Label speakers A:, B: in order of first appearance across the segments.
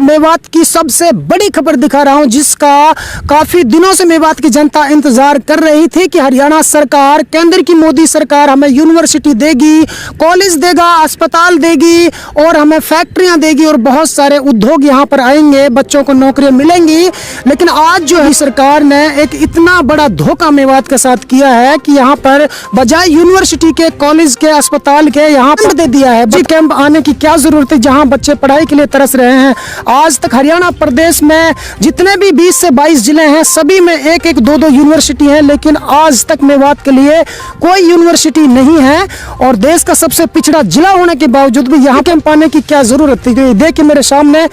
A: मेवात की सबसे बड़ी खबर दिखा रहा हूं, जिसका काफी दिनों से मेवात की जनता इंतजार कर रही थी कि हरियाणा सरकार, केंद्र की मोदी सरकार हमें यूनिवर्सिटी देगी, कॉलेज देगा, अस्पताल देगी और हमें फैक्ट्रियां देगी और बहुत सारे उद्योग यहां पर आएंगे, बच्चों को नौकरियां मिलेंगी। लेकिन आज जो है सरकार ने एक इतना बड़ा धोखा मेवात के साथ किया है कि यहां पर बजाय यूनिवर्सिटी के, कॉलेज के, अस्पताल के यहां पर दे दिया है। जी कैंप आने की क्या जरूरत है जहां बच्चे पढ़ाई के लिए तरस रहे हैं। आज तक हरियाणा प्रदेश में जितने भी 20 से 22 जिले हैं, सभी में एक एक दो दो यूनिवर्सिटी है, लेकिन आज तक मेवात के लिए कोई यूनिवर्सिटी नहीं है। और देश का सबसे पिछड़ा जिला होने के बावजूद भी यहाँ कैंप आने की क्या जरूरत थी। देखिए मेरे सामने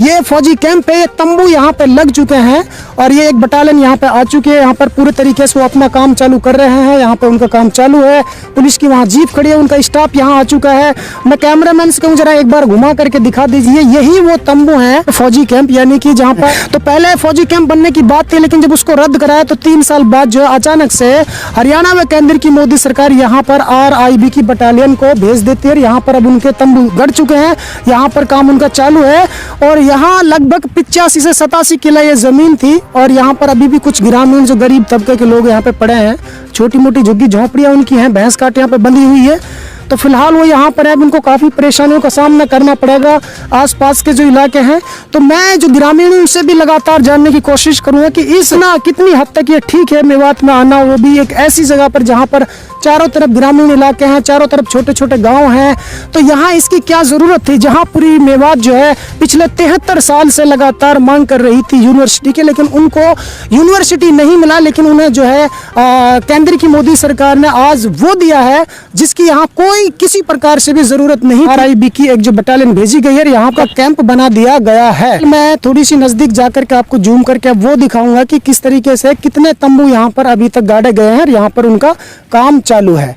A: ये फौजी कैंप है, ये तंबू यहाँ पे लग चुके हैं और ये एक बटालियन यहाँ पे आ चुके हैं। यहाँ पर पूरे तरीके से वो अपना काम चालू कर रहे हैं। यहाँ पे उनका काम चालू है, पुलिस की वहाँ जीप खड़ी है, उनका स्टाफ यहाँ आ चुका है। मैं कैमरामैन से कहूँ जरा एक बार घुमा करके दिखा दीजिए, यही वो तंबू है फौजी कैंप, यानी कि जहाँ पर तो पहले फौजी कैंप बनने की बात थी, लेकिन जब उसको रद्द कराया तो 3 साल बाद जो अचानक से हरियाणा व केंद्र की मोदी सरकार यहाँ पर RIB की बटालियन को भेज देती है। यहाँ पर अब उनके तंबू गड़ चुके हैं, यहाँ पर काम उनका चालू है और यहाँ लगभग 85 से 87 किला ये जमीन थी और यहाँ पर अभी भी कुछ ग्रामीण जो गरीब तबके के लोग यहाँ पे पड़े हैं, छोटी मोटी झुग्गी झोंपड़ियाँ उनकी हैं, भैंस काट यहाँ पे बंधी हुई है। तो फिलहाल वो यहाँ पर है, उनको काफ़ी परेशानियों का सामना करना पड़ेगा आसपास के जो इलाके हैं। तो मैं जो ग्रामीण उनसे भी लगातार जानने की कोशिश करूँगा कि इस ना कितनी हद तक ये ठीक है मेवात में आना, वो भी एक ऐसी जगह पर जहाँ पर चारों तरफ ग्रामीण इलाके हैं, चारों तरफ छोटे छोटे गांव हैं। तो यहाँ इसकी क्या ज़रूरत थी, जहाँ पूरी मेवात जो है पिछले 73 साल से लगातार मांग कर रही थी यूनिवर्सिटी के, लेकिन उनको यूनिवर्सिटी नहीं मिला। लेकिन उन्हें जो है केंद्र की मोदी सरकार ने आज वो दिया है जिसकी यहाँ कोई किसी प्रकार से भी जरूरत नहीं। RIB की एक जो बटालियन भेजी गई है, यहाँ का कैंप बना दिया गया है। मैं थोड़ी सी नजदीक जाकर के आपको जूम करके अब वो दिखाऊंगा कि किस तरीके से कितने तंबू यहाँ पर अभी तक गाड़े गए हैं और यहाँ पर उनका काम चालू है।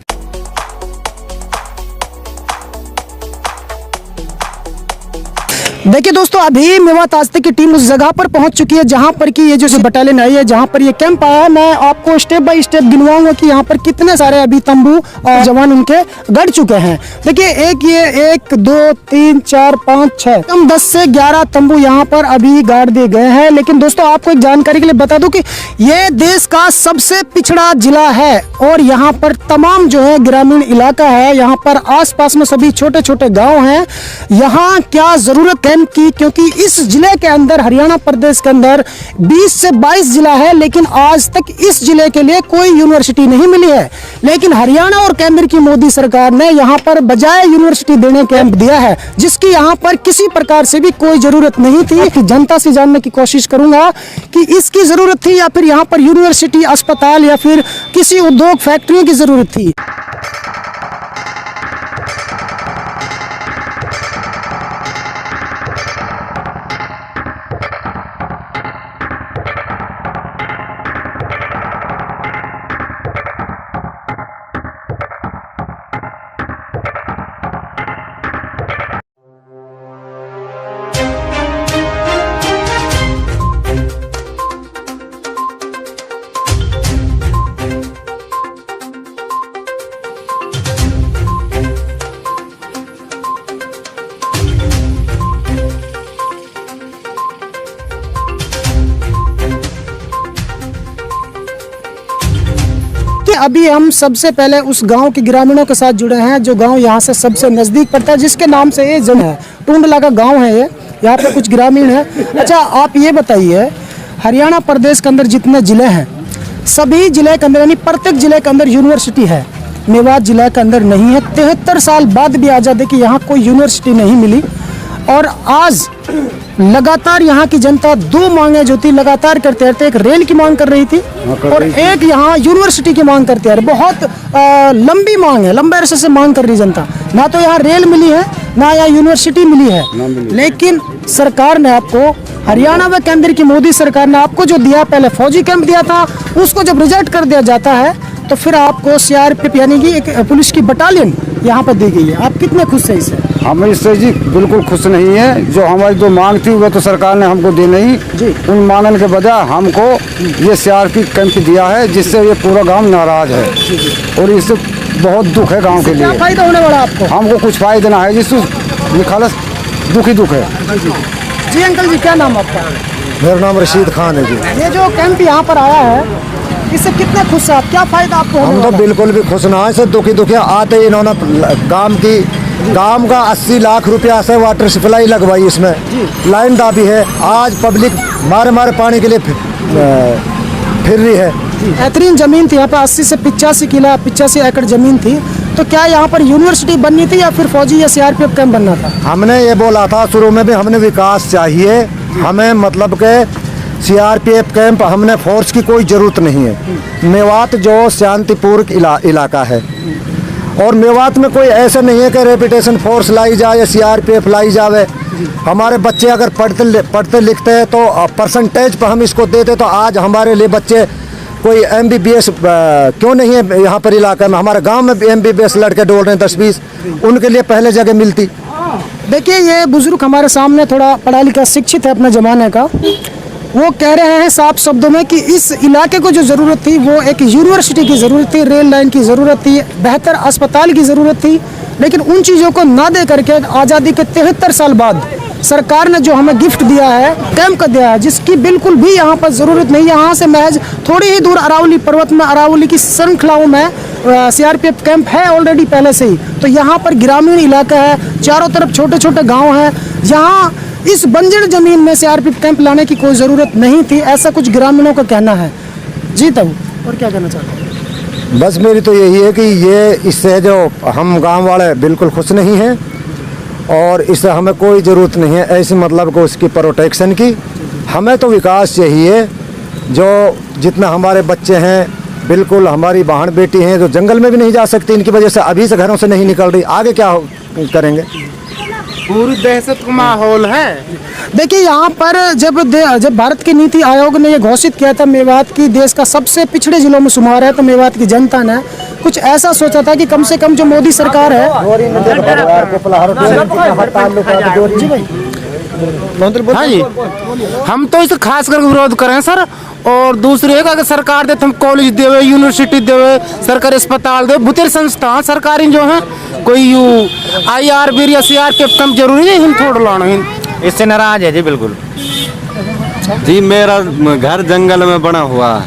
A: देखिए दोस्तों, अभी मेवात आज तक की टीम उस जगह पर पहुंच चुकी है जहां पर कि ये जो बटालियन आई है, जहां पर ये कैंप आया है। मैं आपको स्टेप बाय स्टेप गिनवाऊंगा कि यहाँ पर कितने सारे अभी तंबू और जवान उनके गड़ चुके हैं। देखिए ये 1 2 3 4 5 6 कम 10 से 11 तंबू यहाँ पर अभी गाड़ दिए गए हैं। लेकिन दोस्तों आपको एक जानकारी के लिए बता दूं कि ये देश का सबसे पिछड़ा जिला है और यहाँ पर तमाम जो है ग्रामीण इलाका है, यहाँ पर आसपास में सभी छोटे छोटे गाँव हैं। यहाँ क्या जरूरत की, क्योंकि इस जिले के अंदर, हरियाणा प्रदेश के अंदर 20 से 22 जिला है, लेकिन आज तक इस जिले के लिए कोई यूनिवर्सिटी नहीं मिली है। लेकिन हरियाणा और केंद्र की मोदी सरकार ने यहाँ पर बजाय यूनिवर्सिटी देने कैंप दिया है, जिसकी यहाँ पर किसी प्रकार से भी कोई जरूरत नहीं थी। कि जनता से जानने की कोशिश करूंगा कि इसकी जरूरत थी या फिर यहाँ पर यूनिवर्सिटी, अस्पताल या फिर किसी उद्योग, फैक्ट्रियों की जरूरत थी। अभी हम सबसे पहले उस गांव के ग्रामीणों के साथ जुड़े हैं जो गांव यहाँ से सबसे नजदीक पड़ता है, जिसके नाम से ये जगह है। टूंडला का गांव है ये, यहाँ पे कुछ ग्रामीण है। अच्छा आप ये बताइए, हरियाणा प्रदेश के अंदर जितने जिले हैं, सभी जिले के अंदर यानी प्रत्येक जिले के अंदर यूनिवर्सिटी है, मेवात जिले के अंदर नहीं है। 73 साल बाद भी आज़ादी की यहाँ कोई यूनिवर्सिटी नहीं मिली और आज लगातार यहाँ की जनता 2 मांगे जो थी लगातार करते रहते, एक रेल की मांग कर रही थी और एक यहाँ यूनिवर्सिटी की मांग करते हैं। बहुत लंबी मांग है, लंबे अरसे से मांग कर रही जनता। ना तो यहाँ रेल मिली है, ना यहाँ यूनिवर्सिटी मिली है, लेकिन सरकार ने आपको, हरियाणा व केंद्र की मोदी सरकार ने आपको जो दिया, पहले फौजी कैंप दिया था, उसको जब रिजेक्ट कर दिया जाता है तो फिर आपको CRPF यानी कि एक पुलिस की बटालियन यहाँ पर दी गई है। आप कितने खुश हैं इससे?
B: हम इससे जी बिल्कुल खुश नहीं है। जो हमारी जो मांग थी वो तो सरकार ने हमको दी नहीं जी। उन मांगने के बजाय हमको ये CRPF कैंप दिया है, जिससे ये पूरा गांव नाराज है और इससे बहुत दुख है गांव के लिए।
A: क्या फायदा होने वाला आपको?
B: हमको कुछ फायदा ना है, जिससे खालस दुख ही दुख है।
A: जी अंकल जी, क्या नाम आपका?
C: मेरा नाम रशीद खान है जी।
A: ये जो कैंप यहाँ पर आया है, इससे कितने खुश हैं आप? क्या फायदा आपको होने
C: हम तो
A: वाला है?
C: बिल्कुल भी खुश ना है, से दुखी आते ही इन्होंने गांव का 80 लाख रुपया से वाटर सप्लाई लगवाई, इसमें लाइन दाबी है। आज पब्लिक मारे पानी के लिए फिर रही है।
A: बेहतरीन जमीन थी यहाँ पे, 80 से 85 एकड़ जमीन थी। तो क्या यहाँ पर यूनिवर्सिटी बननी थी या फिर फौजी या सीआरपीएफ कैंप बनना था?
C: हमने ये बोला था शुरू में भी, हमने विकास चाहिए, हमें मतलब के सीआरपीएफ कैंप, हमने फोर्स की कोई ज़रूरत नहीं है। मेवात जो शांतिपूर्ण इलाका है, और मेवात में कोई ऐसा नहीं है कि रेपिटेशन फोर्स लाई जाए या सीआरपीएफ लाई जावे। हमारे बच्चे अगर पढ़ते लिखते हैं तो परसेंटेज पर हम इसको देते, तो आज हमारे लिए बच्चे कोई MBBS क्यों नहीं है यहाँ पर इलाके में? हमारे गांव में भी MBBS लड़के डोल रहे हैं 10-20, उनके लिए पहले जगह मिलती।
A: देखिए, ये बुजुर्ग हमारे सामने थोड़ा पढ़ा लिखा शिक्षित है अपने ज़माने का, वो कह रहे हैं साफ शब्दों में कि इस इलाके को जो ज़रूरत थी वो एक यूनिवर्सिटी की ज़रूरत थी, रेल लाइन की ज़रूरत थी, बेहतर अस्पताल की ज़रूरत थी। लेकिन उन चीज़ों को ना दे करके आज़ादी के 73 साल बाद सरकार ने जो हमें गिफ्ट दिया है, कैंप का दिया है, जिसकी बिल्कुल भी यहाँ पर ज़रूरत नहीं। यहाँ से महज थोड़ी ही दूर अरावली पर्वत में, अरावली की श्रृंखलाओं में सीआरपीएफ कैंप है ऑलरेडी पहले से ही। तो यहाँ पर ग्रामीण इलाका है, चारों तरफ छोटे छोटे गाँव हैं। यहाँ इस बंजर जमीन में सीआरपीएफ कैंप लाने की कोई ज़रूरत नहीं थी, ऐसा कुछ ग्रामीणों का कहना है। जी तब और क्या कहना चाहते हैं?
C: बस मेरी तो यही है कि ये इससे जो हम गांव वाले बिल्कुल खुश नहीं हैं, और इससे हमें कोई ज़रूरत नहीं है ऐसी मतलब को उसकी प्रोटेक्शन की। हमें तो विकास चाहिए। जो जितना हमारे बच्चे हैं, बिल्कुल हमारी बहन बेटी हैं जो जंगल में भी नहीं जा सकती, इनकी वजह से अभी से घरों से नहीं निकल रही, आगे क्या करेंगे?
D: पूरी दहशत का माहौल है।
A: देखिए, यहाँ पर जब भारत के नीति आयोग ने ये घोषित किया था मेवात की देश का सबसे पिछड़े जिलों में शुमार है, तो मेवात की जनता ने कुछ ऐसा सोचा था कि कम से कम जो मोदी सरकार है।
D: हाँ जी, हम तो इसे खास करके विरोध करें सर। और दूसरी है कि अगर सरकार दे तो हम कॉलेज देवे, यूनिवर्सिटी देवे, सरकारी अस्पताल दे, बुतेर संस्थान सरकारी जो है, कोई IRB या CRPF कम जरूरी है, हम थोड़ा लाना है।
E: इससे नाराज है जी बिल्कुल। जी मेरा घर जंगल में बना हुआ है,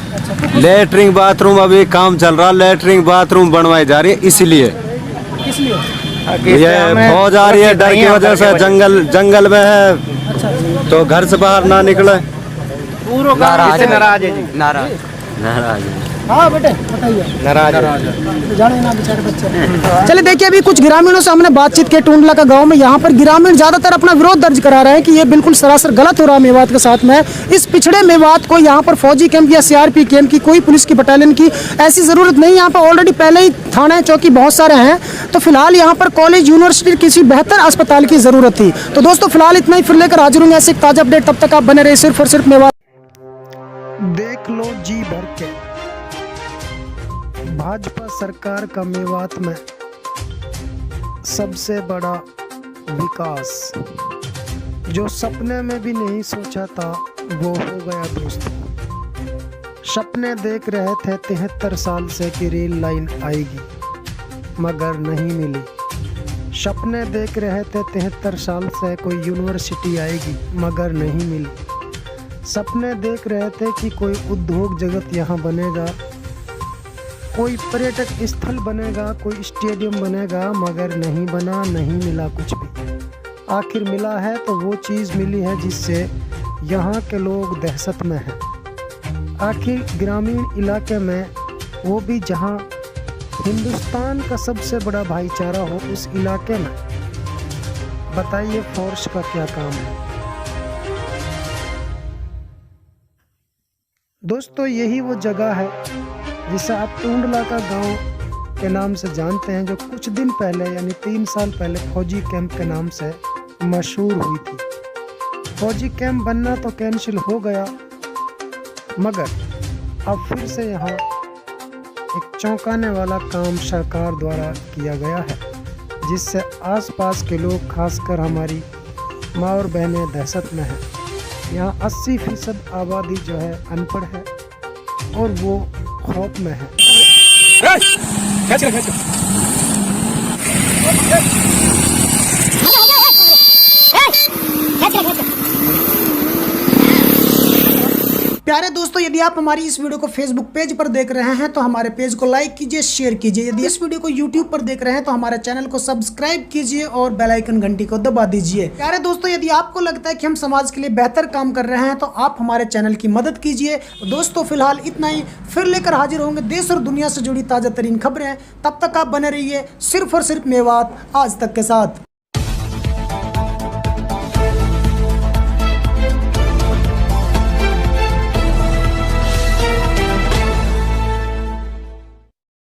E: लेटरिंग बाथरूम अभी काम चल रहा, लेटरिंग बाथरूम बनवाई जा रही है, इसलिए ये फौज आ रही है, डर की वजह से जंगल में है, तो घर से बाहर ना निकले।
D: नाराज है जी, नाराज
E: है।
A: हाँ बेटे बताइए।
D: नाराज
A: जाने ना बेचारे बच्चे। चलिए देखिए, अभी कुछ ग्रामीणों से हमने बातचीत की टूंडला का गांव में। यहाँ पर ग्रामीण ज्यादातर अपना विरोध दर्ज करा रहे हैं कि ये बिल्कुल सरासर गलत हो रहा है मेवात के साथ में। इस पिछड़े मेवात को यहाँ पर फौजी कैंप या CRP कैंप की, कोई पुलिस की बटालियन की ऐसी जरूरत नहीं। यहाँ पर ऑलरेडी पहले ही थाने चौकी बहुत सारे हैं। तो फिलहाल यहाँ पर कॉलेज, यूनिवर्सिटी, किसी बेहतर अस्पताल की जरूरत थी। तो दोस्तों फिलहाल इतना ही, फिर लेकर हाजिर होंगे ऐसे ताजा अपडेट। तब तक आप बने रहे सिर्फ और सिर्फ मेवात। देख लो जी भर के भाजपा सरकार का मेवात में सबसे बड़ा विकास, जो सपने में भी नहीं सोचा था वो हो गया दोस्तों। सपने देख रहे थे 73 साल से कि रेल लाइन आएगी, मगर नहीं मिली। सपने देख रहे थे 73 साल से कोई यूनिवर्सिटी आएगी, मगर नहीं मिली। सपने देख रहे थे कि कोई उद्योग जगत यहाँ बनेगा, कोई पर्यटक स्थल बनेगा, कोई स्टेडियम बनेगा, मगर नहीं बना, नहीं मिला कुछ भी। आखिर मिला है तो वो चीज़ मिली है जिससे यहाँ के लोग दहशत में हैं। आखिर ग्रामीण इलाके में, वो भी जहाँ हिंदुस्तान का सबसे बड़ा भाईचारा हो, उस इलाके में बताइए फोर्स का क्या काम है। दोस्तों यही वो जगह है जिसे आप टूंडला का गांव के नाम से जानते हैं, जो कुछ दिन पहले यानी 3 साल पहले फौजी कैंप के नाम से मशहूर हुई थी। फौजी कैंप बनना तो कैंसिल हो गया, मगर अब फिर से यहाँ एक चौंकाने वाला काम सरकार द्वारा किया गया है, जिससे आसपास के लोग, खासकर हमारी माँ और बहनें दहशत में हैं। यहाँ 80% आबादी जो है अनपढ़ है और वो खौफ में है। प्यारे दोस्तों, यदि आप हमारी इस वीडियो को फेसबुक पेज पर देख रहे हैं तो हमारे पेज को लाइक कीजिए, शेयर कीजिए। यदि इस वीडियो को यूट्यूब पर देख रहे हैं तो हमारे चैनल को सब्सक्राइब कीजिए और बेल आइकन घंटी को दबा दीजिए। प्यारे दोस्तों, यदि आपको लगता है कि हम समाज के लिए बेहतर काम कर रहे हैं तो आप हमारे चैनल की मदद कीजिए। तो दोस्तों फिलहाल इतना ही, फिर लेकर हाजिर होंगे देश और दुनिया से जुड़ी ताजा तरीन खबरें। तब तक आप बने रहिए सिर्फ और सिर्फ मेवात आज तक के साथ।